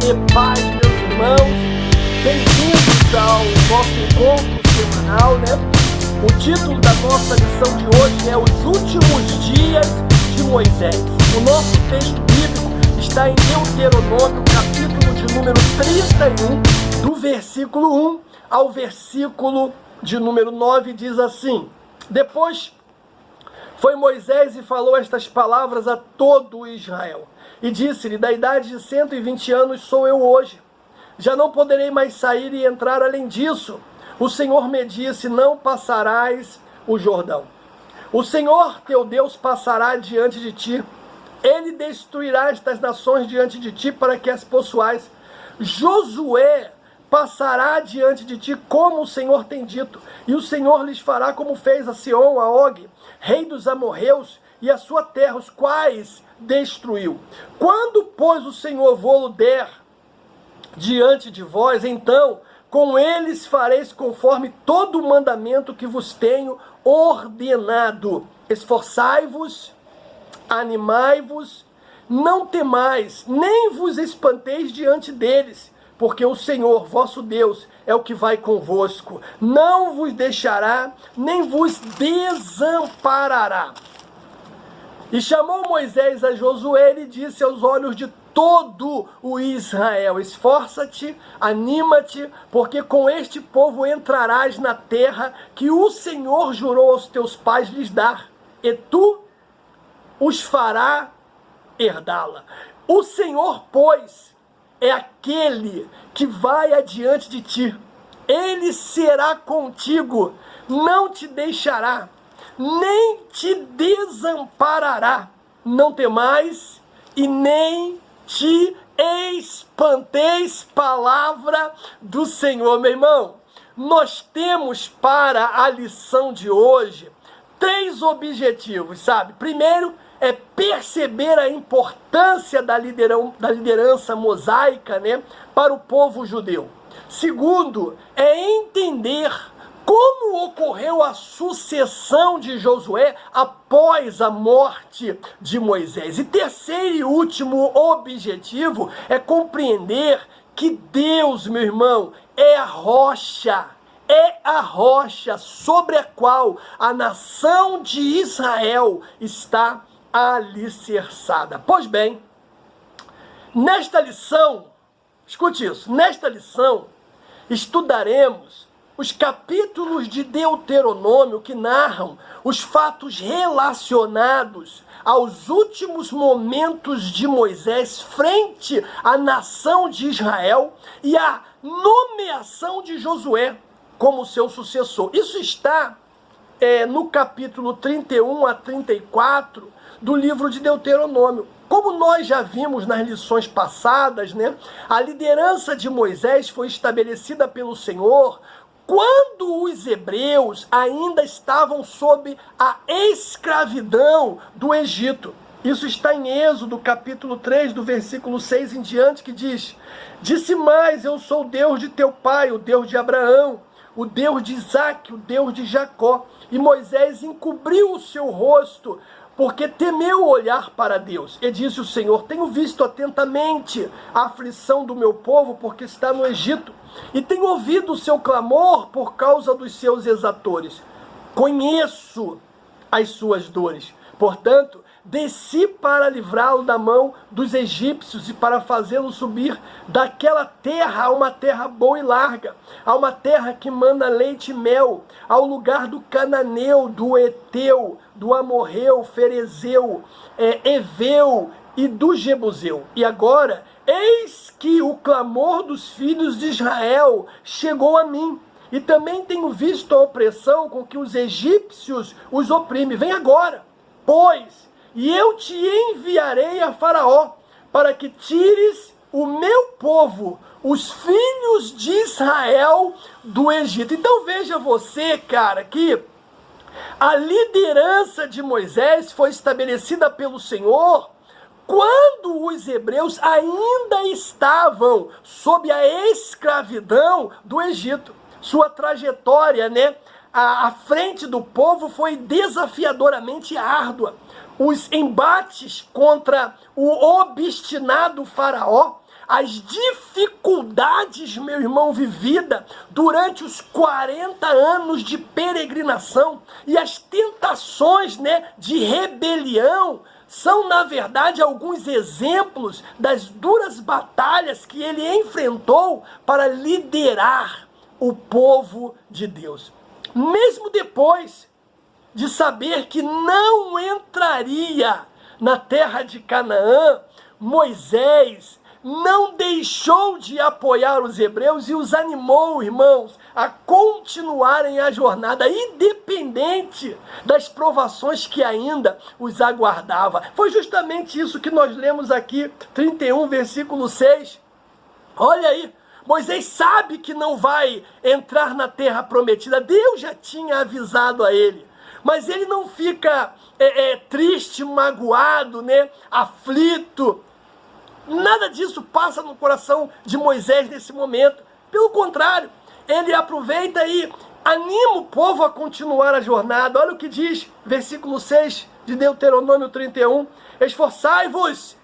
e paz, meus irmãos. Bem-vindos ao nosso encontro semanal, né? O título da nossa lição de hoje é Os Últimos Dias de Moisés. O nosso texto bíblico está em Deuteronômio, capítulo de número 31, do versículo 1 ao versículo de número 9, diz assim: Depois foi Moisés e falou estas palavras a todo Israel. E disse-lhe: da idade de 120 anos sou eu hoje. Já não poderei mais sair e entrar além disso. O Senhor me disse: não passarás o Jordão. O Senhor teu Deus passará diante de ti. Ele destruirá estas nações diante de ti para que as possuais. Josué passará diante de ti como o Senhor tem dito. E o Senhor lhes fará como fez a Sihon, a Og, rei dos amorreus, e a sua terra, os quais destruiu. Quando, pois, o Senhor vô-lo der diante de vós, então com eles fareis conforme todo o mandamento que vos tenho ordenado. Esforçai-vos, animai-vos, não temais, nem vos espanteis diante deles, porque o Senhor, vosso Deus, é o que vai convosco. Não vos deixará, nem vos desamparará. E chamou Moisés a Josué e disse aos olhos de todo o Israel: esforça-te, anima-te, porque com este povo entrarás na terra que o Senhor jurou aos teus pais lhes dar, e tu os fará herdá-la. O Senhor, pois, é aquele que vai adiante de ti. Ele será contigo, não te deixará, nem te desamparará. Não temais e nem te espanteis. Palavra do Senhor. Meu irmão, nós temos para a lição de hoje 3 objetivos, sabe? Primeiro é perceber a importância da liderança mosaica, né, para o povo judeu. Segundo é entender como ocorreu a sucessão de Josué após a morte de Moisés. E terceiro e último objetivo é compreender que Deus, meu irmão, é a rocha sobre a qual a nação de Israel está alicerçada. Pois bem, nesta lição, escute isso, nesta lição estudaremos os capítulos de Deuteronômio que narram os fatos relacionados aos últimos momentos de Moisés frente à nação de Israel e a nomeação de Josué como seu sucessor. Isso está no capítulo 31 a 34 do livro de Deuteronômio. Como nós já vimos nas lições passadas, né, a liderança de Moisés foi estabelecida pelo Senhor quando os hebreus ainda estavam sob a escravidão do Egito. Isso está em Êxodo, capítulo 3, do versículo 6 em diante, que diz: disse mais: eu sou o Deus de teu pai, o Deus de Abraão, o Deus de Isaque, o Deus de Jacó. E Moisés encobriu o seu rosto, porque temeu olhar para Deus. E disse o Senhor: tenho visto atentamente a aflição do meu povo, porque está no Egito, e tenho ouvido o seu clamor por causa dos seus exatores. Conheço as suas dores. Portanto, desci para livrá-lo da mão dos egípcios e para fazê-lo subir daquela terra a uma terra boa e larga, a uma terra que mana leite e mel, ao lugar do cananeu, do eteu, do amorreu, ferezeu, eveu e do jebuseu. E agora, eis que o clamor dos filhos de Israel chegou a mim, e também tenho visto a opressão com que os egípcios os oprimem. Vem agora, pois, e eu te enviarei a Faraó, para que tires o meu povo, os filhos de Israel, do Egito. Então veja você, cara, que a liderança de Moisés foi estabelecida pelo Senhor quando os hebreus ainda estavam sob a escravidão do Egito. Sua trajetória, né, à frente do povo foi desafiadoramente árdua. Os embates contra o obstinado faraó as dificuldades, meu irmão, vivida durante os 40 anos de peregrinação e as tentações, de rebelião, são, na verdade, alguns exemplos das duras batalhas que ele enfrentou para liderar o povo de Deus. Mesmo depois de saber que não entraria na terra de Canaã, Moisés não deixou de apoiar os hebreus e os animou, irmãos, a continuarem a jornada, independente das provações que ainda os aguardava. Foi justamente isso que nós lemos aqui, 31, versículo 6. Olha aí, Moisés sabe que não vai entrar na terra prometida, Deus já tinha avisado a ele. Mas ele não fica triste, magoado, aflito. Nada disso passa no coração de Moisés nesse momento. Pelo contrário, ele aproveita e anima o povo a continuar a jornada. Olha o que diz, versículo 6 de Deuteronômio 31. Esforçai-vos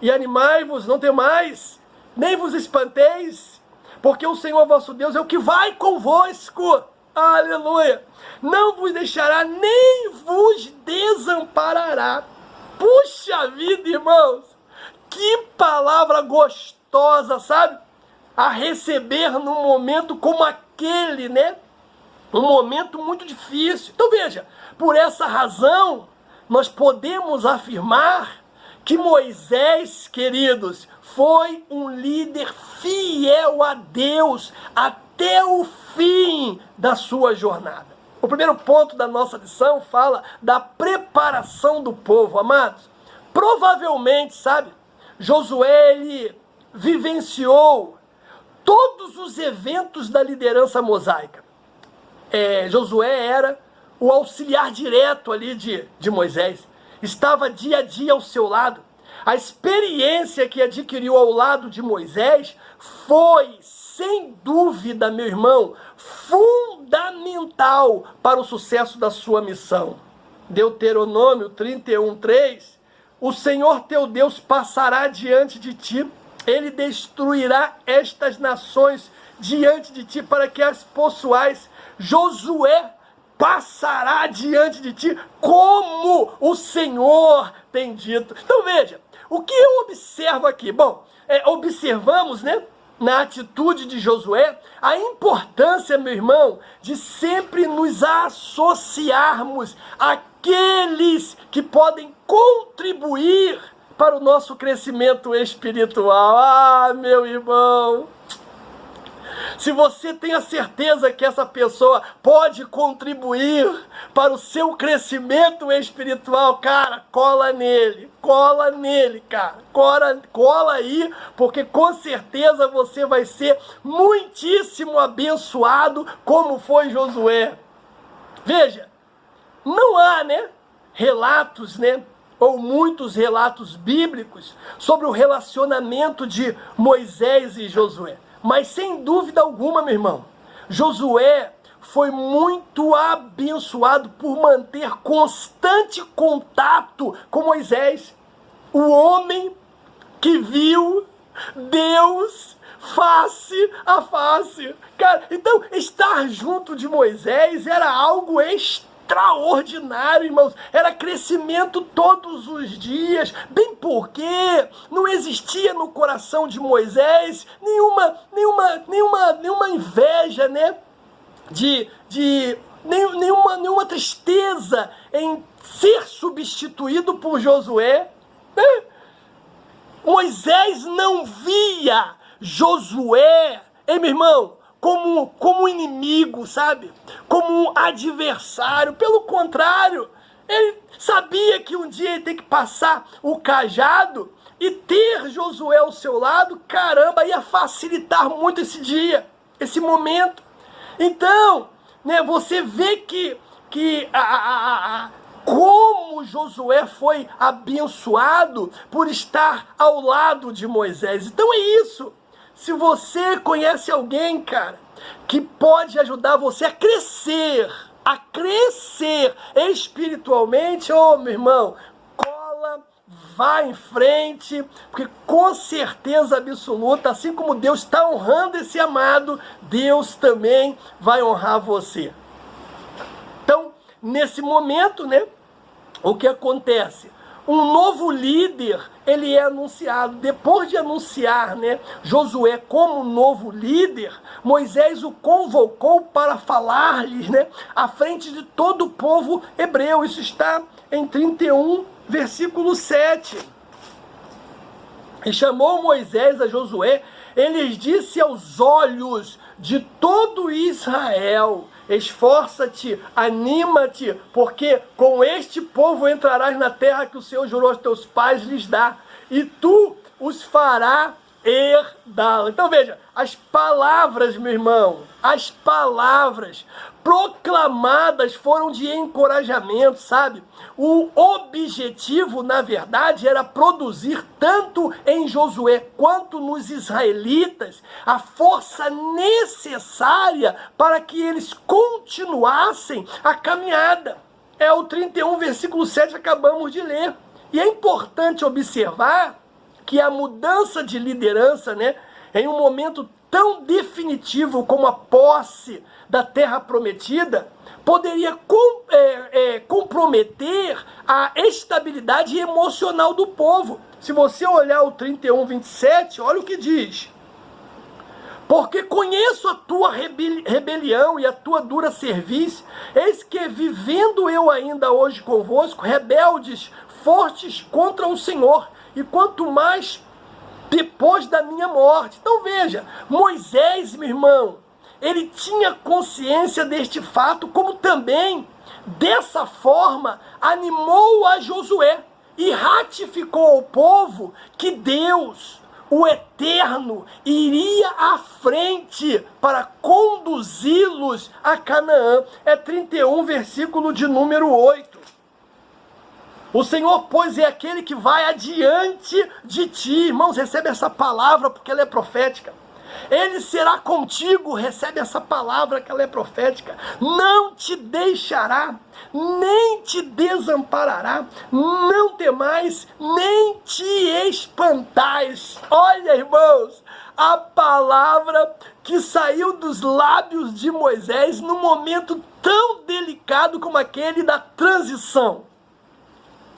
e animai-vos, não temais, nem vos espanteis, porque o Senhor vosso Deus é o que vai convosco. Aleluia! Não vos deixará, nem vos desamparará. Puxa vida, irmãos! Que palavra gostosa, sabe? A receber num momento como aquele, Um momento muito difícil. Então veja, por essa razão, nós podemos afirmar que Moisés, queridos, foi um líder fiel a Deus até o fim da sua jornada. O primeiro ponto da nossa lição fala da preparação do povo, amados. Provavelmente, Josué, ele vivenciou todos os eventos da liderança mosaica. Josué era o auxiliar direto ali de Moisés. Estava dia a dia ao seu lado. A experiência que adquiriu ao lado de Moisés foi, sem dúvida, meu irmão, fundamental para o sucesso da sua missão. Deuteronômio 31:3, o Senhor teu Deus passará diante de ti, ele destruirá estas nações diante de ti para que as possuais. Josué passará diante de ti, como o Senhor tem dito. Então veja, o que eu observo aqui? Bom, observamos, na atitude de Josué, a importância, meu irmão, de sempre nos associarmos àqueles que podem contribuir para o nosso crescimento espiritual. Ah, meu irmão! Se você tem a certeza que essa pessoa pode contribuir para o seu crescimento espiritual, cara, cola nele, cara, cola aí, porque com certeza você vai ser muitíssimo abençoado, como foi Josué. Veja, não há, relatos, ou muitos relatos bíblicos sobre o relacionamento de Moisés e Josué. Mas sem dúvida alguma, meu irmão, Josué foi muito abençoado por manter constante contato com Moisés, o homem que viu Deus face a face. Cara, então estar junto de Moisés era algo extraordinário, irmãos. Era crescimento todos os dias, bem porque não existia no coração de Moisés nenhuma inveja, nenhuma tristeza em ser substituído por Josué. Moisés não via Josué, meu irmão, como inimigo, como um adversário. Pelo contrário, ele sabia que um dia ele tem que passar o cajado e ter Josué ao seu lado, caramba, ia facilitar muito esse dia, esse momento. Então, você vê que como Josué foi abençoado por estar ao lado de Moisés. Então é isso. Se você conhece alguém, cara, que pode ajudar você a crescer espiritualmente, meu irmão, cola, vá em frente, porque com certeza absoluta, assim como Deus está honrando esse amado, Deus também vai honrar você. Então, nesse momento, né, o que acontece? Um novo líder, ele é anunciado. Depois de anunciar, né, Josué como novo líder, Moisés o convocou para falar-lhes, né, à frente de todo o povo hebreu. Isso está em 31, versículo 7. E chamou Moisés a Josué, ele lhes disse aos olhos de todo Israel: esforça-te, anima-te, porque com este povo entrarás na terra que o Senhor jurou aos teus pais lhes dar, e tu os farás herdá-la. Então veja, as palavras, meu irmão, as palavras proclamadas foram de encorajamento, sabe? O objetivo, na verdade, era produzir tanto em Josué quanto nos israelitas a força necessária para que eles continuassem a caminhada. É o 31, versículo 7, acabamos de ler. E é importante observar que a mudança de liderança, né, em um momento tão definitivo como a posse da terra prometida, poderia comprometer a estabilidade emocional do povo. Se você olhar o 31, 27, olha o que diz: porque conheço a tua rebelião e a tua dura cerviz, eis que vivendo eu ainda hoje convosco, rebeldes, fortes contra o Senhor, e quanto mais depois da minha morte. Então veja, Moisés, meu irmão, ele tinha consciência deste fato, como também, dessa forma, animou a Josué e ratificou ao povo que Deus, o Eterno, iria à frente para conduzi-los a Canaã. É 31, versículo de número 8. O Senhor, pois, é aquele que vai adiante de ti. Irmãos, recebe essa palavra porque ela é profética. Ele será contigo, recebe essa palavra que ela é profética. Não te deixará, nem te desamparará. Não temais, nem te espantais. Olha, irmãos, a palavra que saiu dos lábios de Moisés num momento tão delicado como aquele da transição.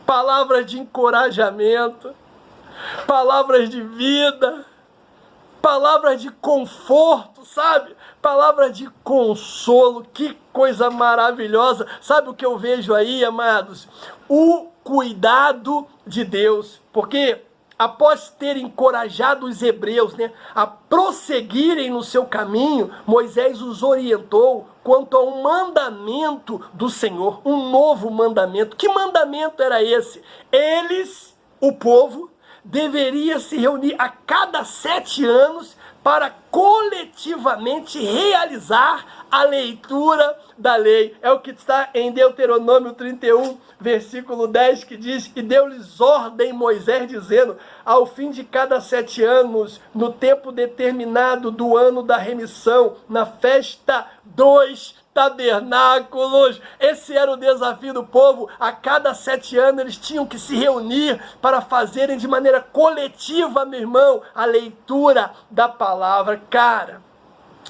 Palavras de encorajamento, palavras de vida, palavras de conforto, sabe? Palavras de consolo. Que coisa maravilhosa. Sabe o que eu vejo aí, amados? O cuidado de Deus. Porque após ter encorajado os hebreus, né, a prosseguirem no seu caminho, Moisés os orientou quanto ao mandamento do Senhor, um novo mandamento. Que mandamento era esse? Eles, o povo, deveria se reunir a cada 7 anos para coletivamente realizar a leitura da lei. É o que está em Deuteronômio 31, versículo 10, que diz: e deu-lhes ordem Moisés, dizendo: ao fim de cada 7 anos, no tempo determinado do ano da remissão, na festa dos tabernáculos. Esse era o desafio do povo. A cada 7 anos eles tinham que se reunir para fazerem de maneira coletiva, meu irmão, a leitura da palavra. Cara,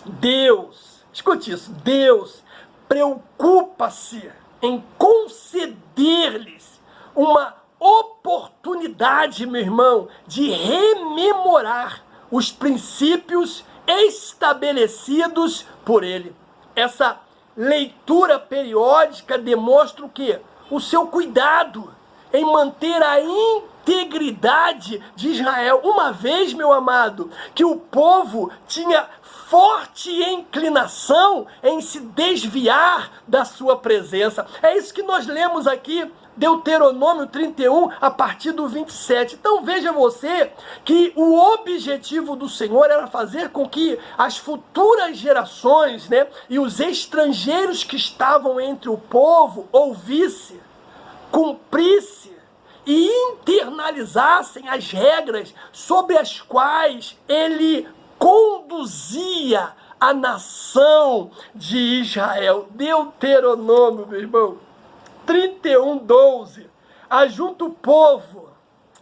Deus, escute isso, Deus preocupa-se em conceder-lhes uma oportunidade, meu irmão, de rememorar os princípios estabelecidos por ele. Essa leitura periódica demonstra o quê? O seu cuidado em manter a integridade de Israel. Uma vez, meu amado, que o povo tinha forte inclinação em se desviar da sua presença. É isso que nós lemos aqui, Deuteronômio 31, a partir do 27. Então veja você que o objetivo do Senhor era fazer com que as futuras gerações, né, e os estrangeiros que estavam entre o povo ouvissem, cumprissem e internalizassem as regras sobre as quais ele conduzia a nação de Israel. Deuteronômio, meu irmão, 31:12. Ajunta o povo,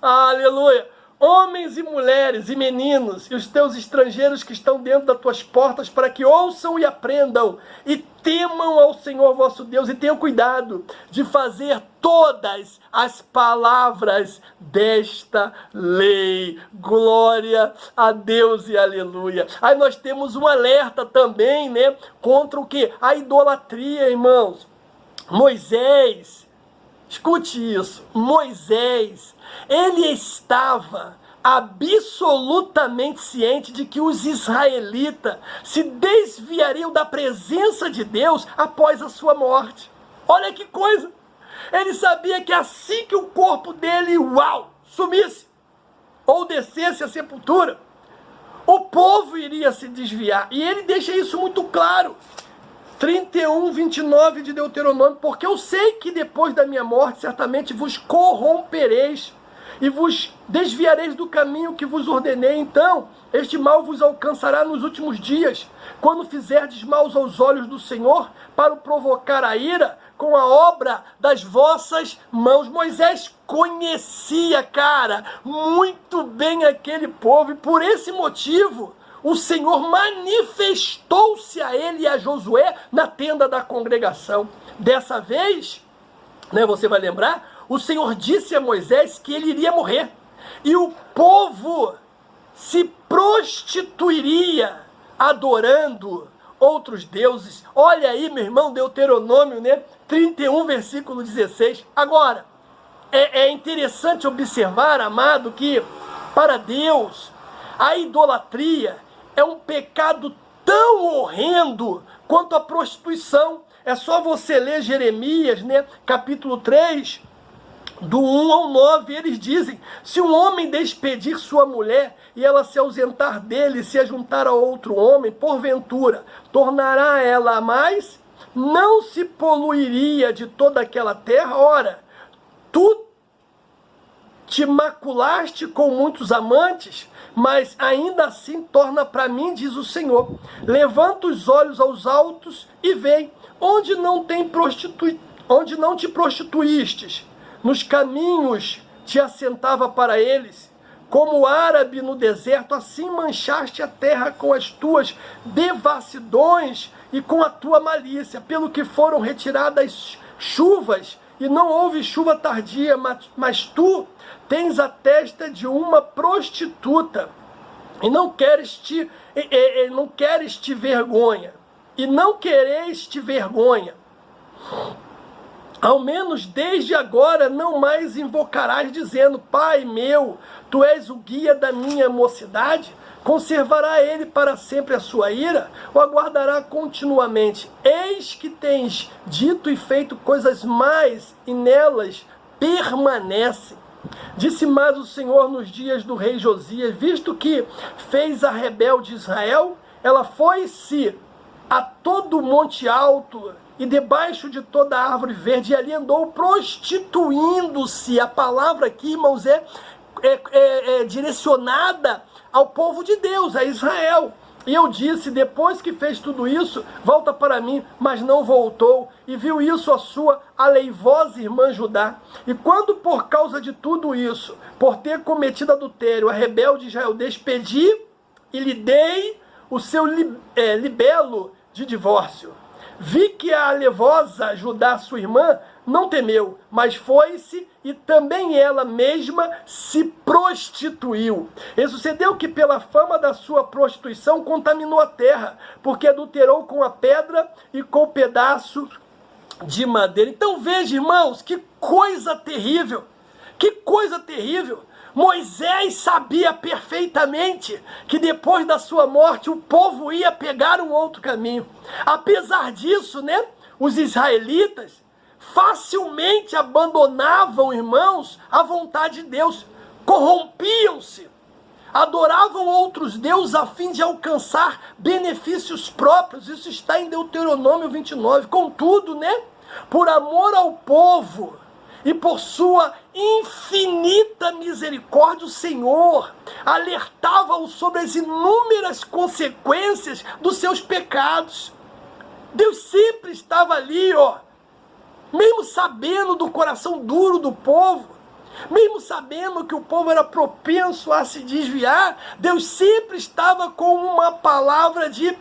Aleluia! Homens e mulheres e meninos e os teus estrangeiros que estão dentro das tuas portas, para que ouçam e aprendam e temam ao Senhor vosso Deus e tenham cuidado de fazer todas as palavras desta lei. Glória a Deus e aleluia. Aí nós temos um alerta também, né, contra o que? A idolatria, irmãos. Moisés, escute isso, Moisés, ele estava absolutamente ciente de que os israelitas se desviariam da presença de Deus após a sua morte. Olha que coisa! Ele sabia que assim que o corpo dele, sumisse, ou descesse à sepultura, o povo iria se desviar. E ele deixa isso muito claro. 31, 29 de Deuteronômio, porque eu sei que depois da minha morte certamente vos corrompereis e vos desviareis do caminho que vos ordenei. Então este mal vos alcançará nos últimos dias, quando fizerdes maus aos olhos do Senhor, para o provocar a ira com a obra das vossas mãos. Moisés conhecia, cara, muito bem aquele povo, e por esse motivo o Senhor manifestou-se a ele e a Josué na tenda da congregação. Dessa vez, né, você vai lembrar, o Senhor disse a Moisés que ele iria morrer. E o povo se prostituiria adorando outros deuses. Olha aí, meu irmão, Deuteronômio, né, 31, versículo 16. Agora, é interessante observar, amado, que para Deus a idolatria é um pecado tão horrendo quanto a prostituição. É só você ler Jeremias, né, capítulo 3, do 1 ao 9, eles dizem: se um homem despedir sua mulher e ela se ausentar dele e se ajuntar a outro homem, porventura, tornará ela a mais? Não se poluiria de toda aquela terra? Ora, tu te maculaste com muitos amantes, mas ainda assim torna para mim, diz o Senhor. Levanta os olhos aos altos e vê, onde não te prostituístes, nos caminhos te assentava para eles, como árabe no deserto, assim manchaste a terra com as tuas devassidões e com a tua malícia, pelo que foram retiradas chuvas, e não houve chuva tardia, mas tu tens a testa de uma prostituta, e não queres te vergonha, e não quereis te vergonha. Ao menos desde agora não mais invocarás, dizendo: Pai meu, tu és o guia da minha mocidade? Conservará ele para sempre a sua ira, ou aguardará continuamente? Eis que tens dito e feito coisas mais, e nelas permanecem. Disse mais o Senhor nos dias do rei Josias: visto que fez a rebelde Israel, ela foi-se a todo monte alto e debaixo de toda árvore verde, e ali andou prostituindo-se. A palavra aqui, irmãos, é direcionada ao povo de Deus, a Israel. E eu disse: depois que fez tudo isso, volta para mim. Mas não voltou, e viu isso a sua aleivosa irmã Judá. E quando por causa de tudo isso, por ter cometido adultério, a rebelde Israel despedi e lhe dei o seu libelo de divórcio. Vi que a alevosa Judá, sua irmã, não temeu, mas foi-se e também ela mesma se prostituiu. E sucedeu que pela fama da sua prostituição contaminou a terra, porque adulterou com a pedra e com o pedaço de madeira. Então veja, irmãos, que coisa terrível, que coisa terrível. Moisés sabia perfeitamente que depois da sua morte o povo ia pegar um outro caminho. Apesar disso, né, os israelitas facilmente abandonavam, irmãos, a vontade de Deus, corrompiam-se, adoravam outros deuses a fim de alcançar benefícios próprios. Isso está em Deuteronômio 29. Contudo, né, por amor ao povo e por sua infinita misericórdia, o Senhor alertava-o sobre as inúmeras consequências dos seus pecados. Deus sempre estava ali, mesmo sabendo do coração duro do povo, Mesmo sabendo que o povo era propenso a se desviar, Deus sempre estava com uma palavra de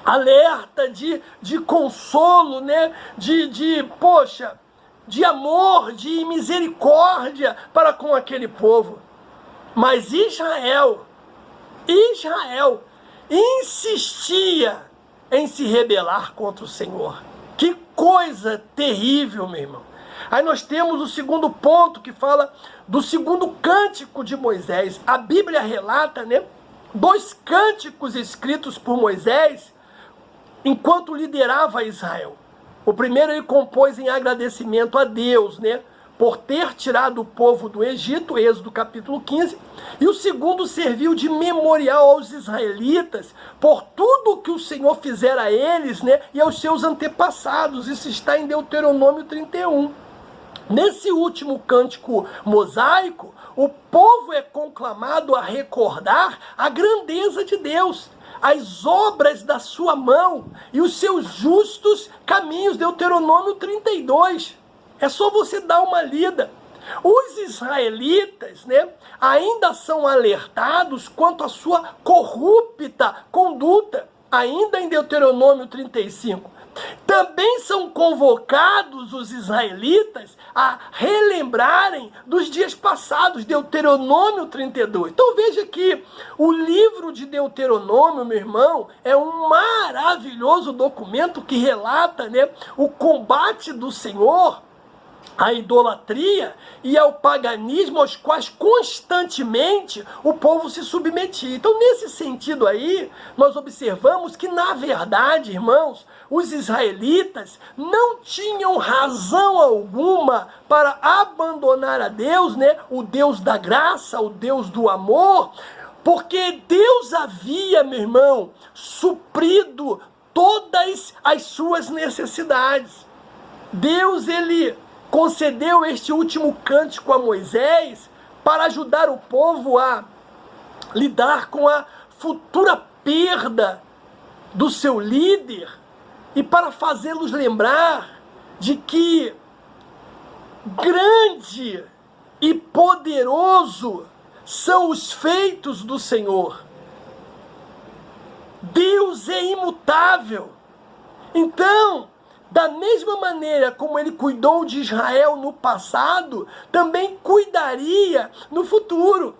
alerta, de consolo, né? De amor, de misericórdia para com aquele povo. Mas Israel insistia em se rebelar contra o Senhor. Que coisa terrível, meu irmão. Aí nós temos o segundo ponto que fala do segundo cântico de Moisés. A Bíblia relata, né, 2 cânticos escritos por Moisés enquanto liderava Israel. O primeiro ele compôs em agradecimento a Deus, né, por ter tirado o povo do Egito, Êxodo capítulo 15, e o segundo serviu de memorial aos israelitas por tudo que o Senhor fizera a eles, né, e aos seus antepassados. Isso está em Deuteronômio 31. Nesse último cântico mosaico, o povo é conclamado a recordar a grandeza de Deus, as obras da sua mão e os seus justos caminhos. Deuteronômio 32. É só você dar uma lida. Os israelitas, né, ainda são alertados quanto à sua corrupta conduta, ainda em Deuteronômio 35. Também são convocados os israelitas a relembrarem dos dias passados, Deuteronômio 32. Então veja que o livro de Deuteronômio, meu irmão, é um maravilhoso documento que relata, né, o combate do Senhor à idolatria e ao paganismo aos quais constantemente o povo se submetia. Então, nesse sentido aí, nós observamos que, na verdade, irmãos, os israelitas não tinham razão alguma para abandonar a Deus, né? O Deus da graça, o Deus do amor, porque Deus havia, meu irmão, suprido todas as suas necessidades. Deus, ele concedeu este último cântico a Moisés para ajudar o povo a lidar com a futura perda do seu líder e para fazê-los lembrar de que grande e poderoso são os feitos do Senhor. Deus é imutável. Então, da mesma maneira como ele cuidou de Israel no passado, também cuidaria no futuro.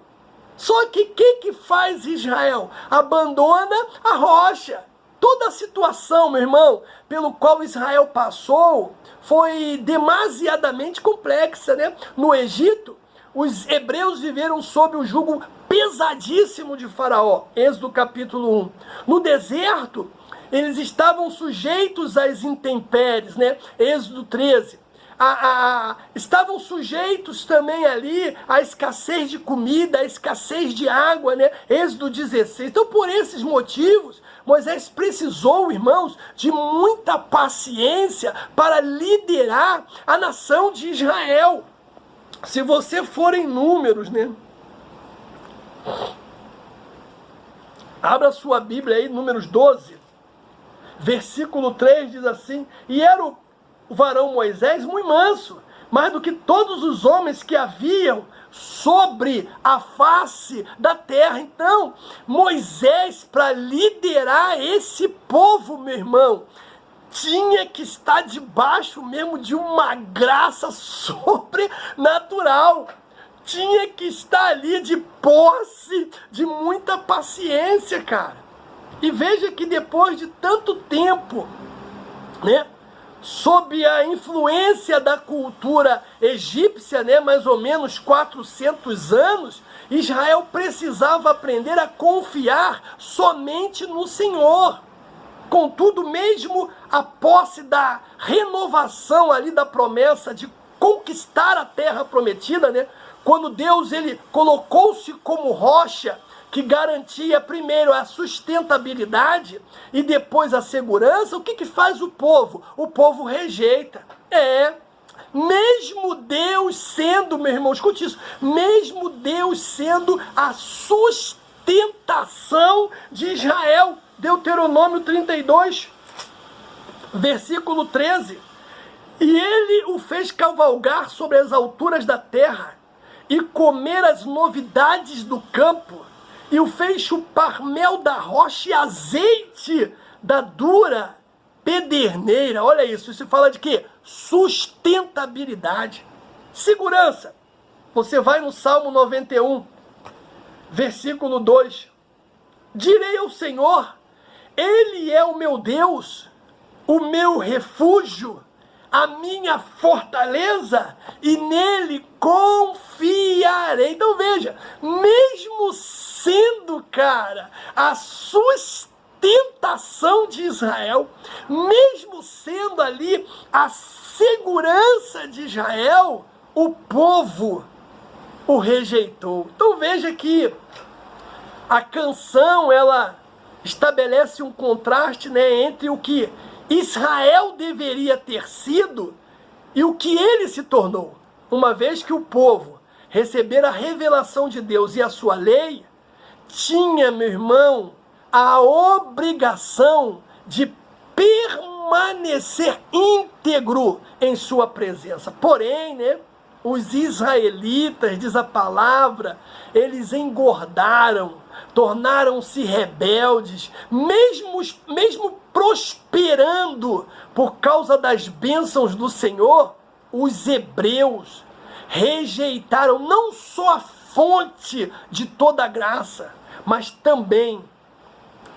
Só que o que faz Israel? Abandona a rocha. Toda a situação, meu irmão, pelo qual Israel passou, foi demasiadamente complexa, né? No Egito, os hebreus viveram sob o jugo pesadíssimo de Faraó. Êxodo capítulo 1. No deserto, eles estavam sujeitos às intempéries, né? Êxodo 13. Estavam sujeitos também ali à escassez de comida, à escassez de água, né? Êxodo 16. Então, por esses motivos, Moisés precisou, irmãos, de muita paciência para liderar a nação de Israel. Se você for em Números, né? Abra sua Bíblia aí, Números 12. Versículo 3 diz assim: e era o varão Moisés muito manso, mais do que todos os homens que haviam sobre a face da terra. Então, Moisés, para liderar esse povo, meu irmão, tinha que estar debaixo mesmo de uma graça sobrenatural. Tinha que estar ali de posse de muita paciência, cara. E veja que depois de tanto tempo, né, sob a influência da cultura egípcia, né, mais ou menos 400 anos, Israel precisava aprender a confiar somente no Senhor. Contudo, mesmo a posse da renovação ali da promessa de conquistar a terra prometida, né, quando Deus ele colocou-se como rocha, que garantia primeiro a sustentabilidade e depois a segurança, o que faz o povo? O povo rejeita. Mesmo Deus sendo, meu irmão, escute isso, mesmo Deus sendo a sustentação de Israel, Deuteronômio 32, versículo 13, e ele o fez cavalgar sobre as alturas da terra, e comer as novidades do campo, e o fez chupar mel da rocha e azeite da dura pederneira. Olha isso, isso fala de quê? Sustentabilidade, segurança. Você vai no Salmo 91, versículo 2. Direi ao Senhor, Ele é o meu Deus, o meu refúgio, a minha fortaleza, e nele confiarei. Então veja, mesmo sendo, cara, a sustentação de Israel, mesmo sendo ali a segurança de Israel, o povo o rejeitou. Então veja que a canção, ela estabelece um contraste, né, entre o que Israel deveria ter sido e o que ele se tornou. Uma vez que o povo receber a revelação de Deus e a sua lei, tinha, meu irmão, a obrigação de permanecer íntegro em sua presença. Porém, né, os israelitas, diz a palavra, eles engordaram, tornaram-se rebeldes, mesmo prosperando por causa das bênçãos do Senhor. Os hebreus rejeitaram não só a fonte de toda a graça, mas também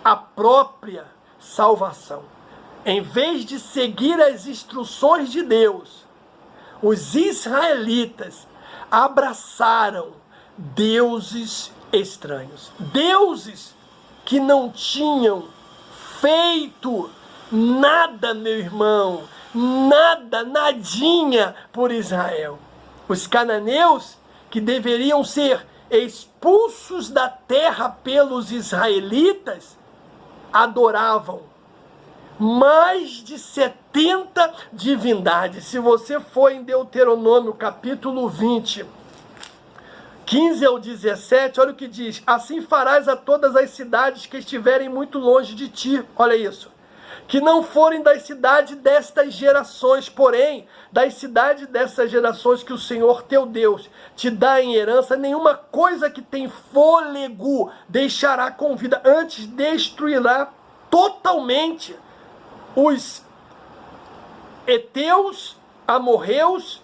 a própria salvação. Em vez de seguir as instruções de Deus, os israelitas abraçaram deuses estranhos, deuses que não tinham feito nada, meu irmão, nada, nadinha por Israel. Os cananeus, que deveriam ser expulsos da terra pelos israelitas, adoravam mais de 70 divindades. Se você for em Deuteronômio capítulo 20, 15 ao 17, olha o que diz: assim farás a todas as cidades que estiverem muito longe de ti, olha isso, que não forem das cidades destas gerações, porém, das cidades dessas gerações que o Senhor teu Deus te dá em herança, nenhuma coisa que tem fôlego deixará com vida, antes destruirá totalmente os heteus, amorreus,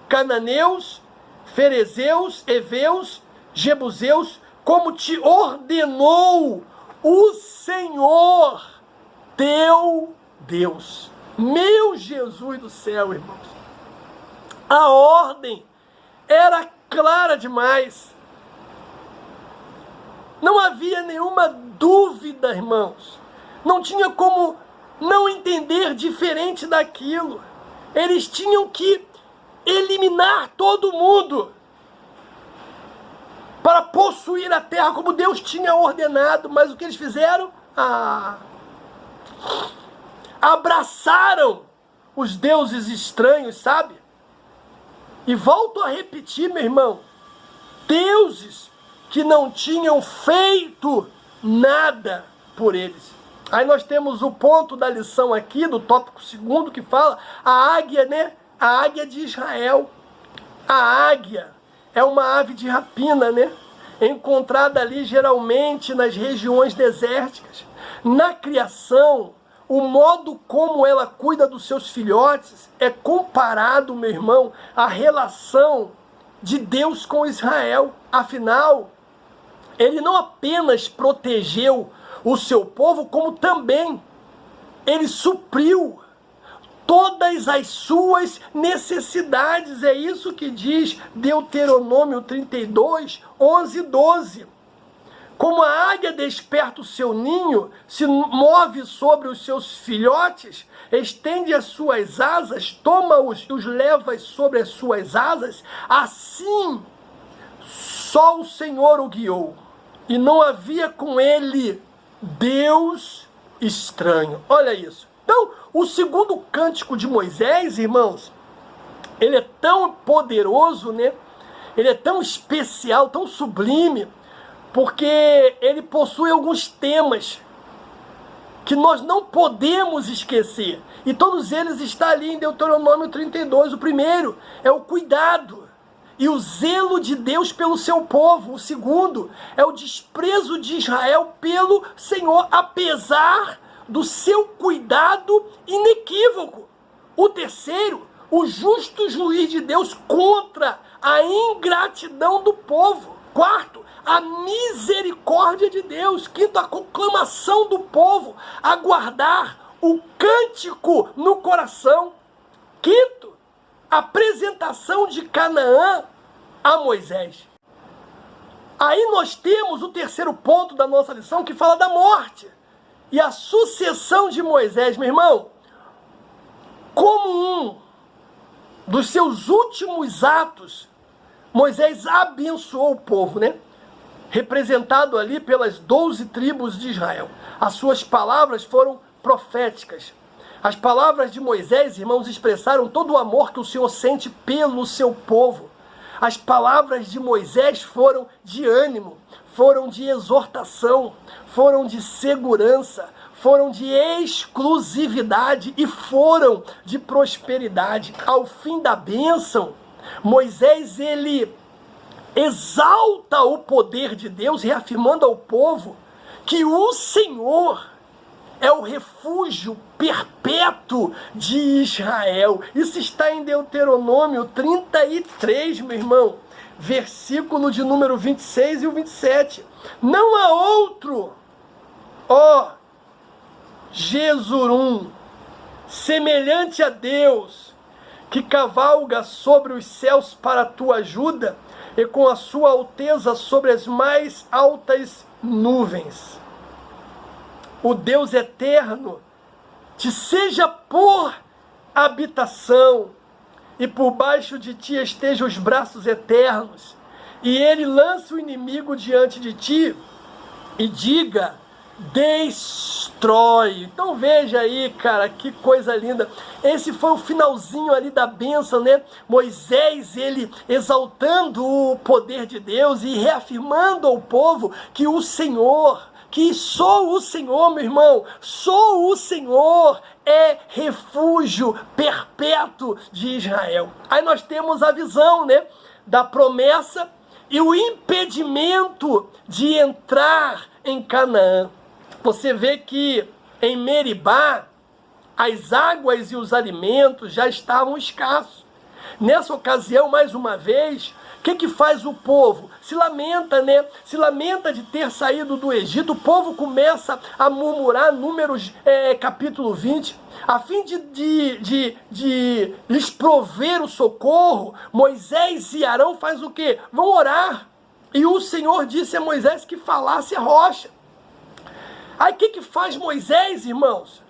cananeus, ferezeus, heveus, jebuseus, como te ordenou o Senhor teu Deus. Meu Jesus do céu, irmãos, a ordem era clara demais. Não havia nenhuma dúvida, irmãos. Não tinha como não entender diferente daquilo. Eles tinham que eliminar todo mundo para possuir a terra como Deus tinha ordenado. Mas o que eles fizeram? Abraçaram os deuses estranhos, sabe? E volto a repetir, meu irmão, deuses que não tinham feito nada por eles. Aí nós temos o ponto da lição aqui, do tópico 2, que fala a águia, né? A águia de Israel. A águia é uma ave de rapina, né? Encontrada ali geralmente nas regiões desérticas. Na criação, o modo como ela cuida dos seus filhotes é comparado, meu irmão, à relação de Deus com Israel. Afinal, ele não apenas protegeu o seu povo, como também ele supriu todas as suas necessidades. É isso que diz Deuteronômio 32, 11 e 12. Como a águia desperta o seu ninho, se move sobre os seus filhotes, estende as suas asas, toma-os e os leva sobre as suas asas, assim só o Senhor o guiou, e não havia com ele Deus estranho. Olha isso. Então, o segundo cântico de Moisés, irmãos, ele é tão poderoso, né? Ele é tão especial, tão sublime, porque ele possui alguns temas que nós não podemos esquecer. E todos eles estão ali em Deuteronômio 32. O primeiro é o cuidado. e o zelo de Deus pelo seu povo. O segundo é o desprezo de Israel pelo Senhor, apesar do seu cuidado inequívoco. O terceiro, o justo juiz de Deus contra a ingratidão do povo. Quarto, a misericórdia de Deus. Quinto, a conclamação do povo a guardar o cântico no coração. Quinto, a apresentação de Canaã a Moisés. Aí nós temos o terceiro ponto da nossa lição, que fala da morte e a sucessão de Moisés. Meu irmão, como um dos seus últimos atos, Moisés abençoou o povo, né? Representado ali pelas 12 tribos de Israel. As suas palavras foram proféticas. As palavras de Moisés, irmãos, expressaram todo o amor que o Senhor sente pelo seu povo. As palavras de Moisés foram de ânimo, foram de exortação, foram de segurança, foram de exclusividade e foram de prosperidade. Ao fim da bênção, Moisés, ele exalta o poder de Deus, reafirmando ao povo que o Senhor é o refúgio perpétuo de Israel. Isso está em Deuteronômio 33, meu irmão, versículo de número 26 e o 27. Não há outro, ó Jesurum, semelhante a Deus, que cavalga sobre os céus para a tua ajuda e com a sua alteza sobre as mais altas nuvens. O Deus eterno te seja por habitação, e por baixo de ti estejam os braços eternos, e ele lança o inimigo diante de ti, e diga, destrói. Então veja aí, cara, que coisa linda. Esse foi o finalzinho ali da bênção, né? Moisés, ele exaltando o poder de Deus e reafirmando ao povo que o Senhor, que sou o Senhor, meu irmão, sou o Senhor, é refúgio perpétuo de Israel. Aí nós temos a visão, né, da promessa e o impedimento de entrar em Canaã. Você vê que em Meribá as águas e os alimentos já estavam escassos. Nessa ocasião, mais uma vez, o que faz o povo? Se lamenta, né? Se lamenta de ter saído do Egito. O povo começa a murmurar, Números capítulo 20, a fim de lhes prover o socorro. Moisés e Arão faz o quê? Vão orar. E o Senhor disse a Moisés que falasse a rocha. Aí o que faz Moisés, irmãos?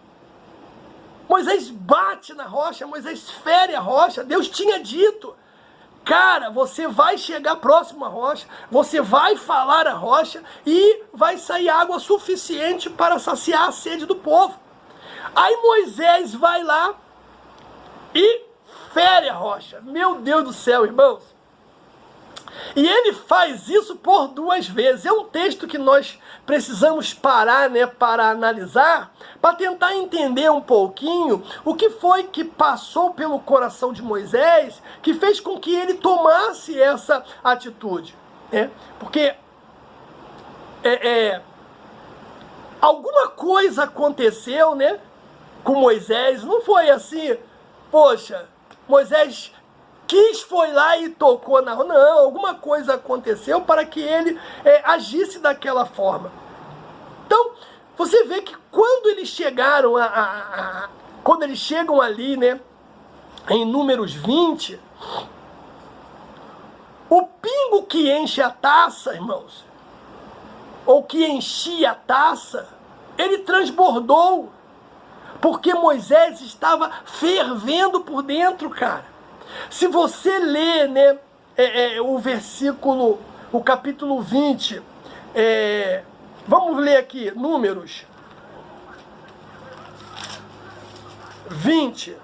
Moisés bate na rocha, Moisés fere a rocha. Deus tinha dito, cara, você vai chegar próximo à rocha, você vai falar a rocha e vai sair água suficiente para saciar a sede do povo. Aí Moisés vai lá e fere a rocha. Meu Deus do céu, irmãos. E ele faz isso por 2 vezes. É um texto que nós precisamos parar, né, para analisar, para tentar entender um pouquinho o que foi que passou pelo coração de Moisés, que fez com que ele tomasse essa atitude, né? Porque alguma coisa aconteceu, né, com Moisés. Não foi assim, poxa, Moisés foi lá e tocou na rocha. Não, alguma coisa aconteceu para que ele agisse daquela forma. Então, você vê que quando eles chegaram quando eles chegam ali, né, em Números 20, o pingo que enche a taça, irmãos, ou que enchia a taça, ele transbordou, porque Moisés estava fervendo por dentro, cara. Se você ler, né, o versículo, o capítulo 20, vamos ler aqui, Números 20,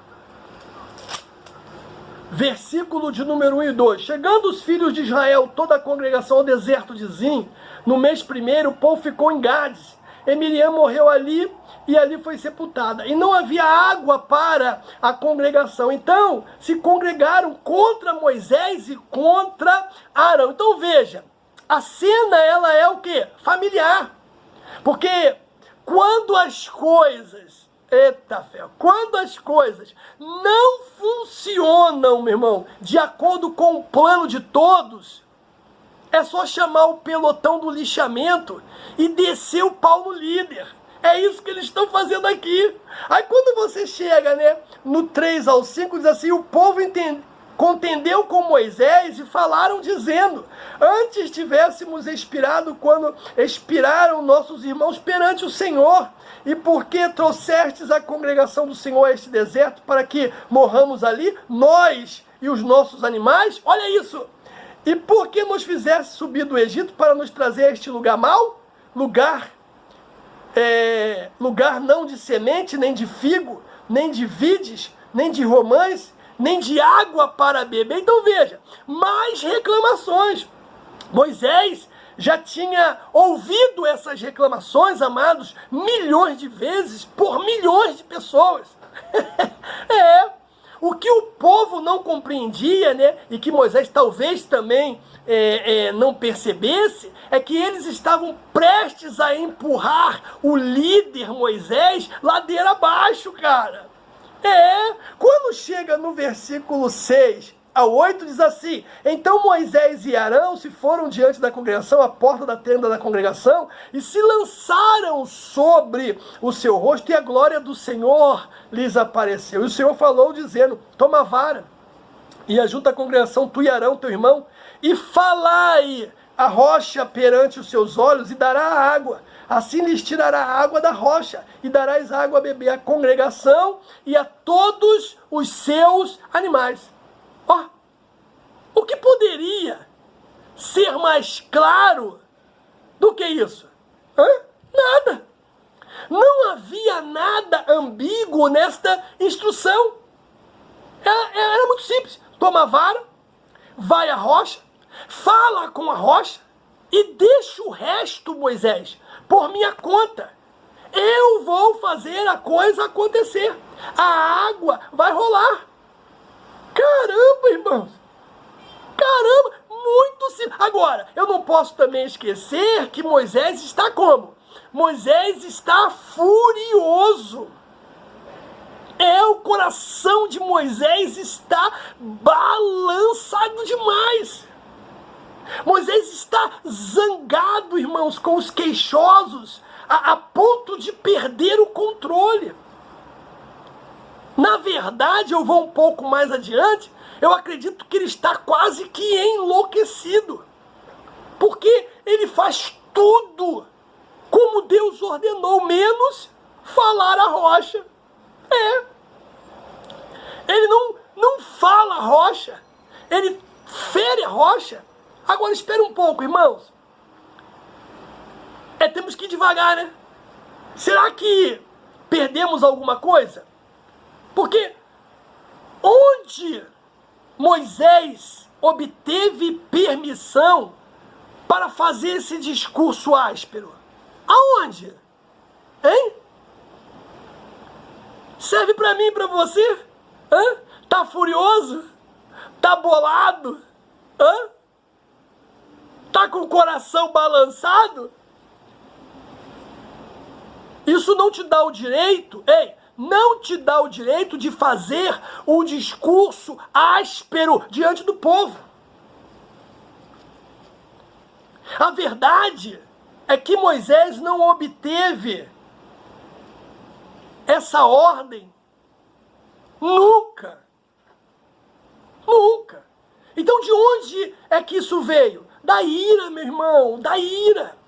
versículo de número 1 e 2. Chegando os filhos de Israel, toda a congregação ao deserto de Zim, no mês primeiro, o povo ficou em Gades, e Miriam morreu ali e ali foi sepultada. E não havia água para a congregação. Então se congregaram contra Moisés e contra Arão. Então veja, a cena ela é o quê? Familiar. Porque quando as coisas, quando as coisas não funcionam, meu irmão, de acordo com o plano de todos, é só chamar o pelotão do lixamento e descer o pau no líder. É isso que eles estão fazendo aqui. Aí quando você chega, né, no 3 ao 5, diz assim, o povo contendeu com Moisés e falaram dizendo, antes tivéssemos expirado quando expiraram nossos irmãos perante o Senhor, e porque trouxestes a congregação do Senhor a este deserto para que morramos ali, nós e os nossos animais, olha isso, e por que nos fizeste subir do Egito para nos trazer a este lugar mau? Lugar não de semente, nem de figo, nem de vides, nem de romães, nem de água para beber. Então veja, mais reclamações. Moisés já tinha ouvido essas reclamações, amados, milhões de vezes, por milhões de pessoas. O que o povo não compreendia, né, e que Moisés talvez também não percebesse, é que eles estavam prestes a empurrar o líder Moisés ladeira abaixo, cara. Quando chega no versículo 6 ao 8, diz assim, então Moisés e Arão se foram diante da congregação, à porta da tenda da congregação, e se lançaram sobre o seu rosto, e a glória do Senhor lhes apareceu. E o Senhor falou, dizendo, toma a vara, e ajunta a congregação, tu e Arão, teu irmão, e falai a rocha perante os seus olhos, e dará a água. Assim lhes tirará a água da rocha, e darás água a beber à congregação e a todos os seus animais. O que poderia ser mais claro do que isso? Nada. Não havia nada ambíguo nesta instrução. Era muito simples. Toma a vara, vai à rocha, fala com a rocha e deixa o resto, Moisés, por minha conta. Eu vou fazer a coisa acontecer. A água vai rolar. Caramba, irmãos. Caramba, muito simples. Agora, eu não posso também esquecer que Moisés está como? Moisés está furioso. O coração de Moisés está balançado demais. Moisés está zangado, irmãos, com os queixosos, a ponto de perder o controle. Na verdade, eu vou um pouco mais adiante, eu acredito que ele está quase que enlouquecido. Porque ele faz tudo como Deus ordenou, menos falar a rocha. Ele não fala a rocha, ele fere a rocha. Agora espera um pouco, irmãos. Temos que ir devagar, né? Será que perdemos alguma coisa? Porque onde Moisés obteve permissão para fazer esse discurso áspero? Aonde? Hein? Serve para mim e para você? Tá furioso? Tá bolado? Tá com o coração balançado? Isso não te dá o direito, não te dá o direito de fazer um discurso áspero diante do povo. A verdade é que Moisés não obteve essa ordem nunca. Nunca. Então de onde é que isso veio? Da ira, meu irmão, da ira.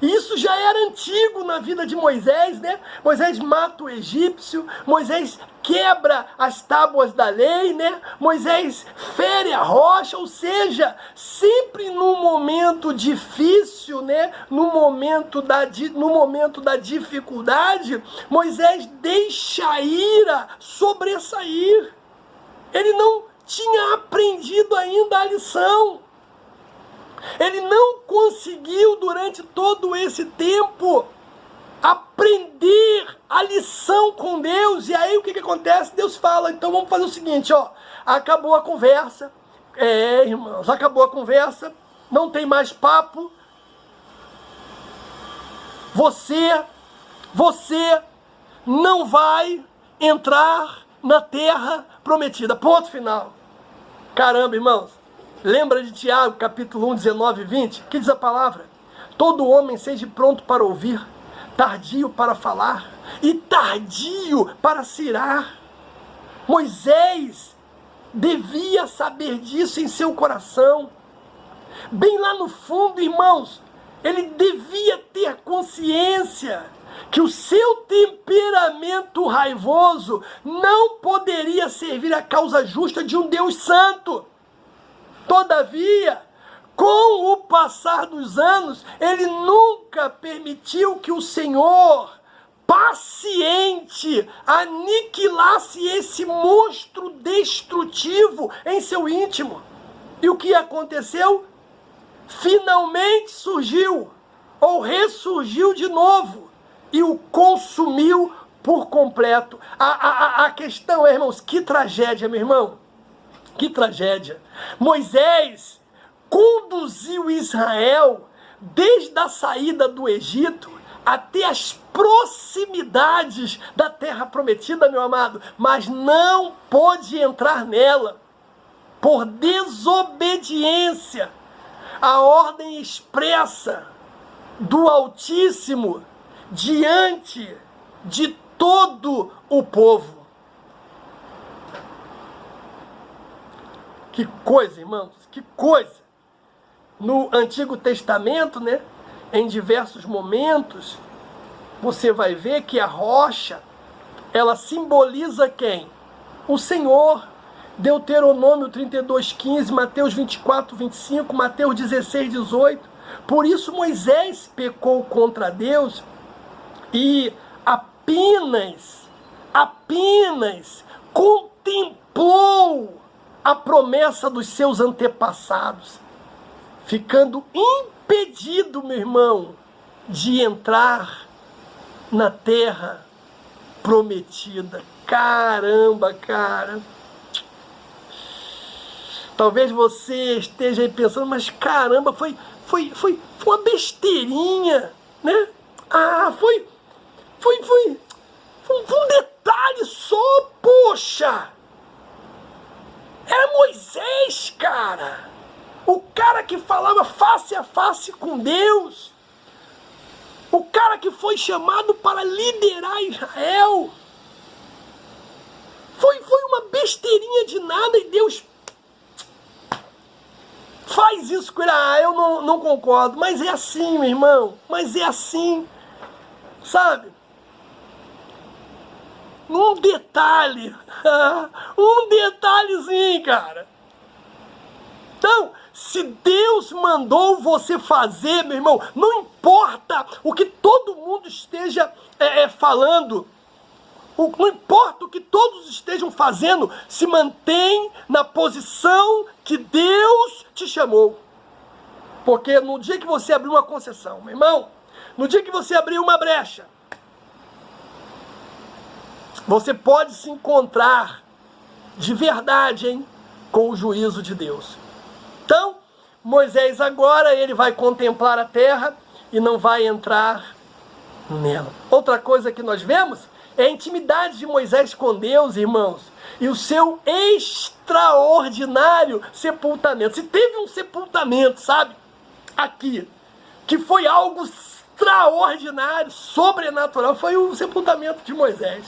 Isso já era antigo na vida de Moisés, né? Moisés mata o egípcio, Moisés quebra as tábuas da lei, né? Moisés fere a rocha, ou seja, sempre no momento difícil, né? No momento da dificuldade, Moisés deixa a ira sobressair. Ele não tinha aprendido ainda a lição. Ele não conseguiu durante todo esse tempo aprender a lição com Deus. E aí o que acontece? Deus fala, então vamos fazer o seguinte, ó, acabou a conversa, irmãos, acabou a conversa, não tem mais papo, você não vai entrar na terra prometida, ponto final. Caramba, irmãos, lembra de Tiago, capítulo 1, 19 e 20? Que diz a palavra? Todo homem seja pronto para ouvir, tardio para falar e tardio para se irar. Moisés devia saber disso em seu coração. Bem lá no fundo, irmãos, ele devia ter consciência que o seu temperamento raivoso não poderia servir à causa justa de um Deus santo. Todavia, com o passar dos anos, ele nunca permitiu que o Senhor, paciente, aniquilasse esse monstro destrutivo em seu íntimo. E o que aconteceu? Finalmente surgiu, ou ressurgiu de novo, e o consumiu por completo. A questão é, irmãos, que tragédia, meu irmão, que tragédia. Moisés conduziu Israel desde a saída do Egito até as proximidades da terra prometida, meu amado, mas não pôde entrar nela por desobediência à ordem expressa do Altíssimo diante de todo o povo. Que coisa, irmãos, que coisa! No Antigo Testamento, né, em diversos momentos, você vai ver que a rocha, ela simboliza quem? O Senhor. Deuteronômio 32:15, Mateus 24:25, Mateus 16:18. Por isso Moisés pecou contra Deus e apenas contemplou a promessa dos seus antepassados, ficando impedido, meu irmão, de entrar na terra prometida. Caramba, cara. Talvez você esteja aí pensando, mas caramba, foi uma besteirinha, né? Foi um detalhe só, poxa! Era Moisés, cara! O cara que falava face a face com Deus. O cara que foi chamado para liderar Israel. Foi uma besteirinha de nada e Deus faz isso com ele. Eu não concordo. Mas é assim, meu irmão. Mas é assim. Sabe? Um detalhe. Um detalhezinho, cara. Então, se Deus mandou você fazer, meu irmão, não importa o que todo mundo esteja falando, não importa o que todos estejam fazendo, se mantém na posição que Deus te chamou. Porque no dia que você abrir uma concessão, meu irmão, no dia que você abrir uma brecha, você pode se encontrar de verdade, hein, com o juízo de Deus. Então, Moisés agora, ele vai contemplar a terra e não vai entrar nela. Outra coisa que nós vemos é a intimidade de Moisés com Deus, irmãos, e o seu extraordinário sepultamento. Se teve um sepultamento, sabe, aqui, que foi algo extraordinário, sobrenatural, foi o sepultamento de Moisés.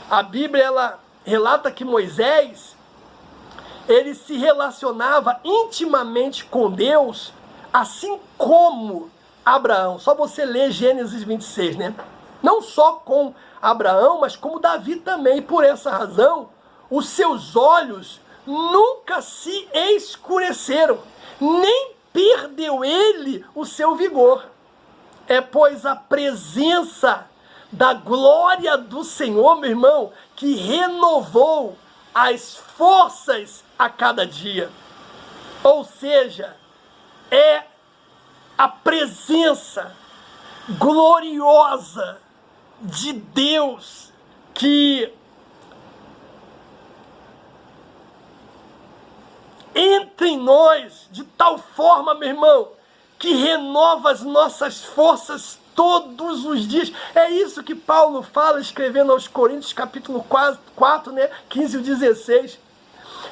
A Bíblia, ela relata que Moisés, ele se relacionava intimamente com Deus, assim como Abraão. Só você ler Gênesis 26, né? Não só com Abraão, mas como Davi também. E por essa razão, os seus olhos nunca se escureceram, nem perdeu ele o seu vigor. É, pois, a presença da glória do Senhor, meu irmão, que renovou as forças a cada dia. Ou seja, é a presença gloriosa de Deus que entra em nós de tal forma, meu irmão, que renova as nossas forças todos os dias. É isso que Paulo fala, escrevendo aos Coríntios, capítulo 4, 15 e 16.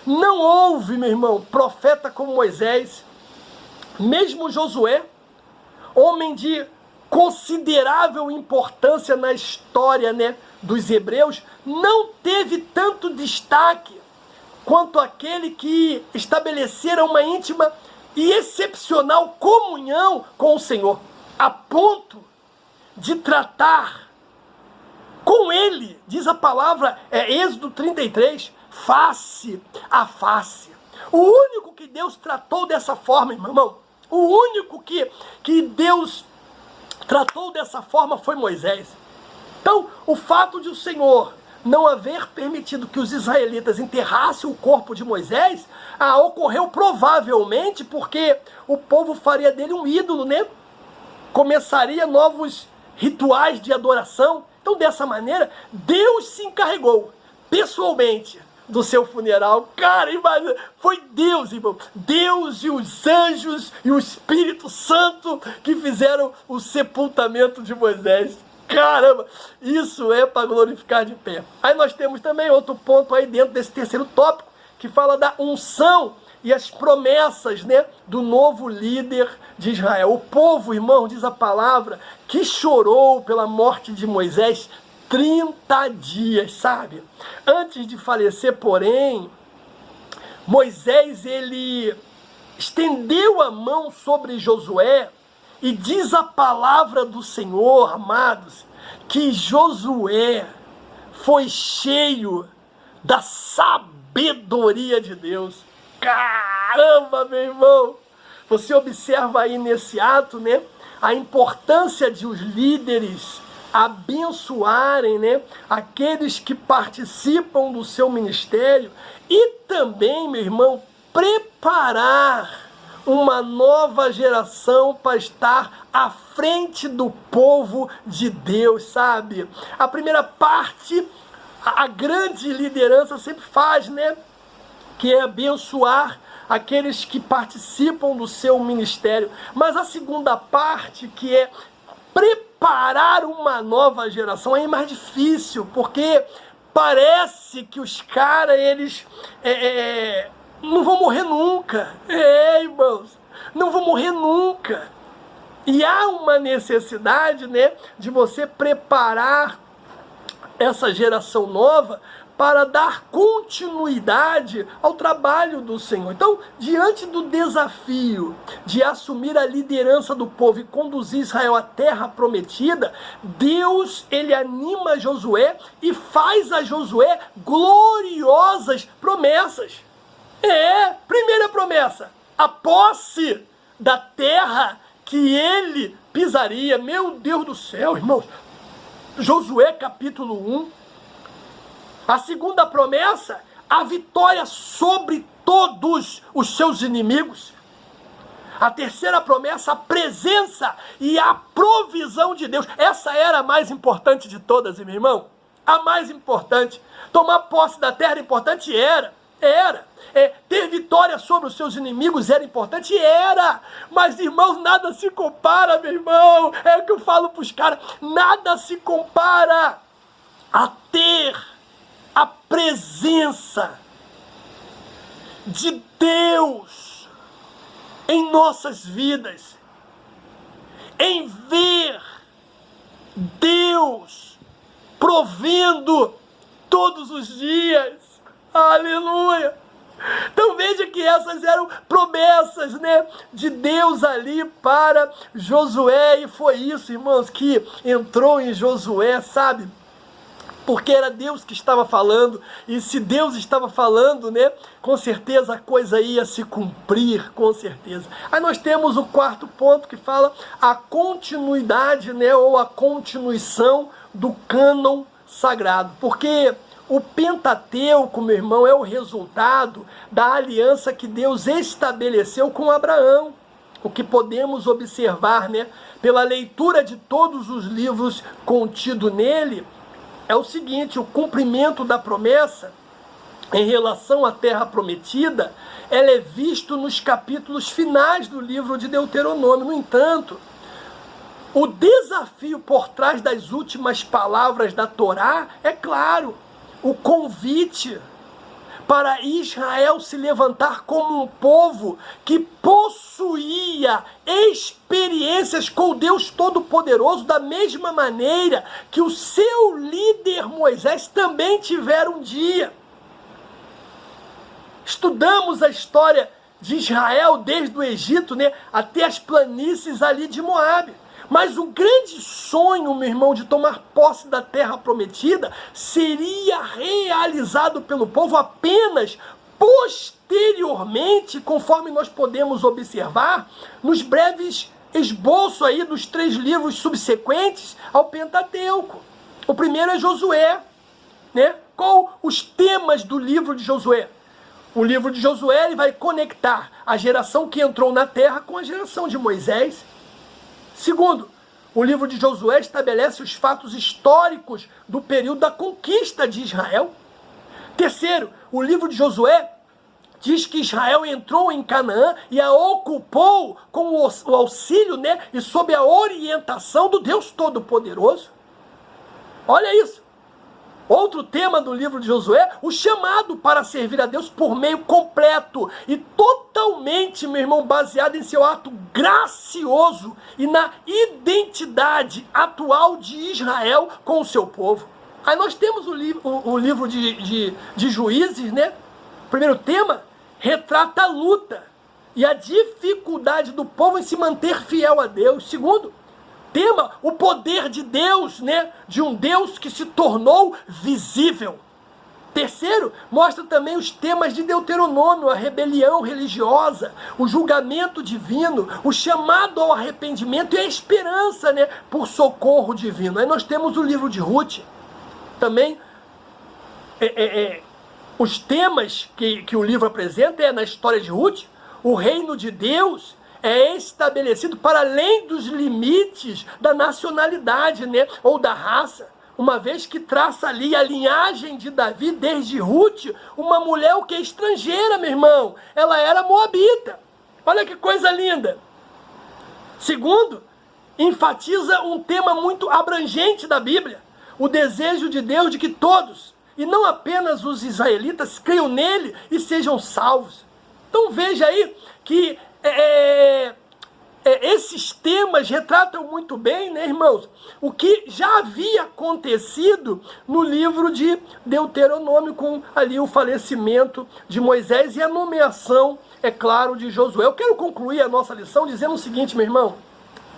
Não houve, meu irmão, profeta como Moisés, mesmo Josué, homem de considerável importância na história, dos hebreus, não teve tanto destaque quanto aquele que estabelecera uma íntima e excepcional comunhão com o Senhor, a ponto de tratar com ele, diz a palavra, Êxodo 33, face a face. O único que Deus tratou dessa forma, irmão, o único que Deus tratou dessa forma foi Moisés. Então, o fato de o Senhor não haver permitido que os israelitas enterrassem o corpo de Moisés, ocorreu provavelmente porque o povo faria dele um ídolo, começaria novos rituais de adoração. Então, dessa maneira, Deus se encarregou pessoalmente do seu funeral. Cara, imagina, foi Deus, irmão. Deus e os anjos e o Espírito Santo que fizeram o sepultamento de Moisés. Caramba, isso é para glorificar de pé. Aí nós temos também outro ponto aí dentro desse terceiro tópico, que fala da unção e as promessas, do novo líder de Israel. O povo, irmão, diz a palavra, que chorou pela morte de Moisés 30 dias, sabe? Antes de falecer, porém, Moisés, ele estendeu a mão sobre Josué e diz a palavra do Senhor, amados, que Josué foi cheio da sabedoria de Deus. Caramba, meu irmão! Você observa aí nesse ato, a importância de os líderes abençoarem, aqueles que participam do seu ministério e também, meu irmão, preparar uma nova geração para estar à frente do povo de Deus, sabe? A primeira parte, a grande liderança sempre faz, que é abençoar aqueles que participam do seu ministério. Mas a segunda parte, que é preparar uma nova geração, é mais difícil, porque parece que os caras, eles não vão morrer nunca. Irmãos, não vão morrer nunca. E há uma necessidade, de você preparar essa geração nova para dar continuidade ao trabalho do Senhor. Então, diante do desafio de assumir a liderança do povo e conduzir Israel à terra prometida, Deus, ele anima Josué e faz a Josué gloriosas promessas. Primeira promessa, a posse da terra que ele pisaria. Meu Deus do céu, irmãos. Josué capítulo 1. A segunda promessa, a vitória sobre todos os seus inimigos. A terceira promessa, a presença e a provisão de Deus. Essa era a mais importante de todas, meu irmão. A mais importante. Tomar posse da terra era importante? Era. Ter vitória sobre os seus inimigos era importante? Era. Mas, irmãos, nada se compara, meu irmão. É o que eu falo para os caras. Nada se compara a ter a presença de Deus em nossas vidas, em ver Deus provendo todos os dias. Aleluia! Então veja que essas eram promessas, de Deus ali para Josué, e foi isso, irmãos, que entrou em Josué, sabe? Porque era Deus que estava falando, e se Deus estava falando, com certeza a coisa ia se cumprir, com certeza. Aí nós temos o quarto ponto que fala a continuidade, ou a continuação do cânon sagrado. Porque o Pentateuco, meu irmão, é o resultado da aliança que Deus estabeleceu com Abraão. o que podemos observar, né, pela leitura de todos os livros contidos nele, é o seguinte: o cumprimento da promessa em relação à terra prometida, ela é visto nos capítulos finais do livro de Deuteronômio. No entanto, o desafio por trás das últimas palavras da Torá é claro: o convite para Israel se levantar como um povo que possuía experiências com o Deus Todo-Poderoso, da mesma maneira que o seu líder Moisés também tivera um dia. Estudamos a história de Israel desde o Egito, né, até as planícies ali de Moabe. Mas o grande sonho, meu irmão, de tomar posse da terra prometida seria realizado pelo povo apenas posteriormente, conforme nós podemos observar nos breves esboços aí dos 3 livros subsequentes ao Pentateuco. O primeiro é Josué, né? Qual os temas do livro de Josué? O livro de Josué, ele vai conectar a geração que entrou na terra com a geração de Moisés. Segundo, o livro de Josué estabelece os fatos históricos do período da conquista de Israel. Terceiro, o livro de Josué diz que Israel entrou em Canaã e a ocupou com o auxílio, né, e sob a orientação do Deus Todo-Poderoso. Olha isso. Outro tema do livro de Josué, o chamado para servir a Deus por meio completo e totalmente, meu irmão, baseado em seu ato gracioso e na identidade atual de Israel com o seu povo. Aí nós temos o livro de Juízes, né? O primeiro tema retrata a luta e a dificuldade do povo em se manter fiel a Deus. Segundo tema, o poder de Deus, né? De um Deus que se tornou visível. Terceiro, mostra também os temas de Deuteronômio, a rebelião religiosa, o julgamento divino, o chamado ao arrependimento e a esperança, né, por socorro divino. Aí nós temos o livro de Ruth, também os temas que o livro apresenta na história de Ruth, o reino de Deus é estabelecido para além dos limites da nacionalidade, né, ou da raça, uma vez que traça ali a linhagem de Davi desde Ruth, uma mulher o que é estrangeira, meu irmão, ela era moabita. Olha que coisa linda. Segundo, enfatiza um tema muito abrangente da Bíblia, o desejo de Deus de que todos, e não apenas os israelitas, creiam nele e sejam salvos. Então veja aí que esses temas retratam muito bem, né, irmãos, o que já havia acontecido no livro de Deuteronômio, com ali o falecimento de Moisés e a nomeação, é claro, de Josué. Eu quero concluir a nossa lição dizendo o seguinte, meu irmão: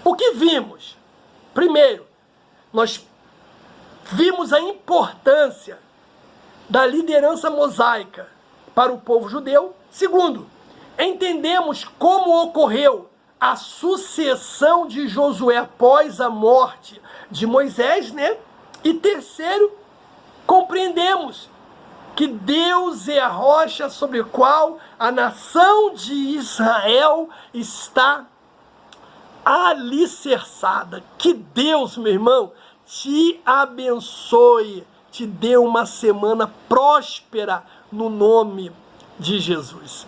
o que vimos? Primeiro, nós vimos a importância da liderança mosaica para o povo judeu. Segundo, entendemos como ocorreu a sucessão de Josué após a morte de Moisés, né? E terceiro, compreendemos que Deus é a rocha sobre a qual a nação de Israel está alicerçada. Que Deus, meu irmão, te abençoe, te dê uma semana próspera no nome de Jesus.